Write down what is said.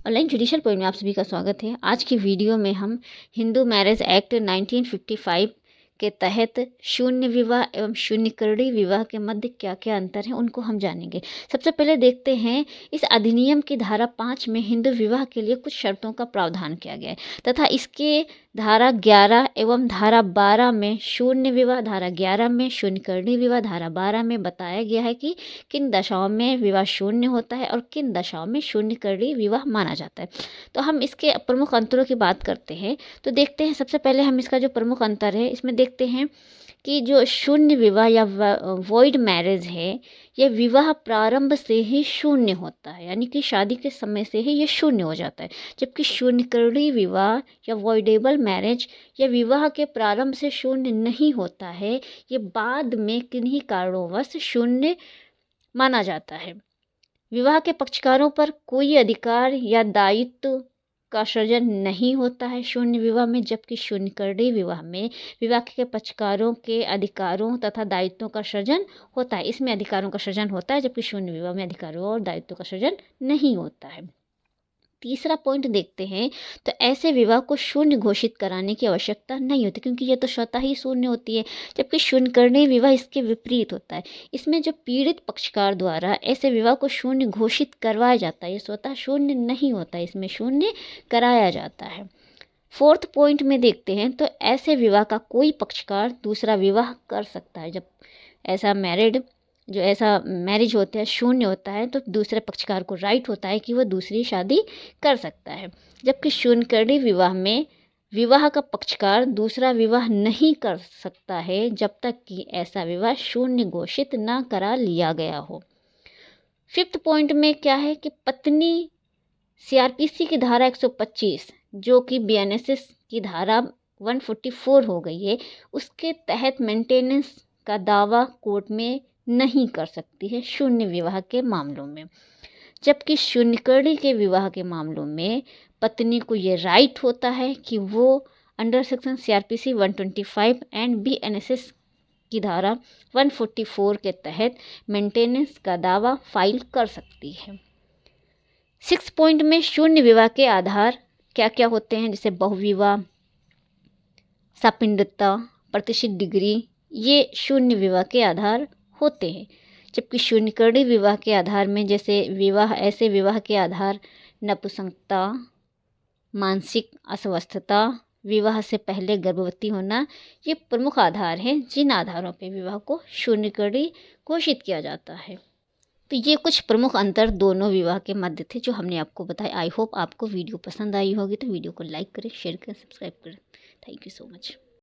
Online judicial point में आप सभी का स्वागत है। आज की वीडियो में हम हिंदू मैरिज एक्ट 1955 के तहत शून्य विवाह एवं शून्यकरणीय विवाह के मध्य क्या क्या अंतर है उनको हम जानेंगे। सबसे पहले देखते हैं इस अधिनियम की धारा 5 में हिंदू विवाह के लिए कुछ शर्तों का प्रावधान किया गया है तथा इसके धारा 11 एवं धारा 12 में शून्य विवाह, धारा 11 में शून्यकरणीय विवाह, धारा 12 में बताया गया है कि किन दशाओं में विवाह शून्य होता है और किन दशाओं में शून्यकरणीय विवाह माना जाता है। तो हम इसके प्रमुख अंतरों की बात करते हैं। तो देखते हैं, सबसे पहले हम इसका जो प्रमुख अंतर है इसमें देखते हैं कि जो शून्य विवाह या वॉइड मैरिज है, यह विवाह प्रारंभ से ही शून्य होता है, यानी कि शादी के समय से ही ये शून्य हो जाता है। जबकि शून्यकरणीय विवाह या वॉइडेबल मैरिज यह विवाह के प्रारंभ से शून्य नहीं होता है, ये बाद में किन्हीं कारणोंवश शून्य माना जाता है। विवाह के पक्षकारों पर कोई अधिकार या दायित्व का सृजन नहीं होता है शून्य विवाह में, जबकि शून्यकरणीय विवाह में विवाह के पक्षकारों के अधिकारों तथा दायित्वों का सृजन होता है। इसमें अधिकारों का सृजन होता है, जबकि शून्य विवाह में अधिकारों और दायित्वों का सृजन नहीं होता है। तीसरा पॉइंट देखते हैं, तो ऐसे विवाह को शून्य घोषित कराने की आवश्यकता नहीं होती, क्योंकि ये तो स्वतः ही शून्य होती है। जबकि शून्यकरणीय विवाह इसके विपरीत होता है। इसमें जो पीड़ित पक्षकार द्वारा ऐसे विवाह को शून्य घोषित करवाया जाता है, ये स्वतः शून्य नहीं होता है, इसमें शून्य कराया जाता है। फोर्थ पॉइंट में देखते हैं, तो ऐसे विवाह का कोई पक्षकार दूसरा विवाह कर सकता है। जब ऐसा मैरिज होता है शून्य होता है, तो दूसरे पक्षकार को राइट होता है कि वह दूसरी शादी कर सकता है। जबकि शून्यकरणीय विवाह में विवाह का पक्षकार दूसरा विवाह नहीं कर सकता है जब तक कि ऐसा विवाह शून्य घोषित ना करा लिया गया हो। फिफ्थ पॉइंट में क्या है कि पत्नी सीआरपीसी की धारा 125 जो कि बीएनएसएस की धारा 144 हो गई है, उसके तहत मेंटेनेंस का दावा कोर्ट में नहीं कर सकती है शून्य विवाह के मामलों में। जबकि शून्यकरणीय के विवाह के मामलों में पत्नी को ये राइट होता है कि वो under section CrPC 125 and BNSS की धारा 144 के तहत मेंटेनेंस का दावा फाइल कर सकती है। 6 पॉइंट में शून्य विवाह के आधार क्या क्या होते हैं, जैसे बहुविवाह, सापिंडता, प्रतिष्ठित डिग्री, ये शून्य विवाह के आधार होते हैं। जबकि शून्यकरणीय विवाह के आधार में ऐसे विवाह के आधार नपुंसकता, मानसिक अस्वस्थता, विवाह से पहले गर्भवती होना, ये प्रमुख आधार हैं जिन आधारों पर विवाह को शून्यकरणीय घोषित किया जाता है। तो ये कुछ प्रमुख अंतर दोनों विवाह के मध्य थे जो हमने आपको बताया। आई होप आपको वीडियो पसंद आई होगी, तो वीडियो को लाइक करें, शेयर करें, सब्सक्राइब करें। Thank you so much.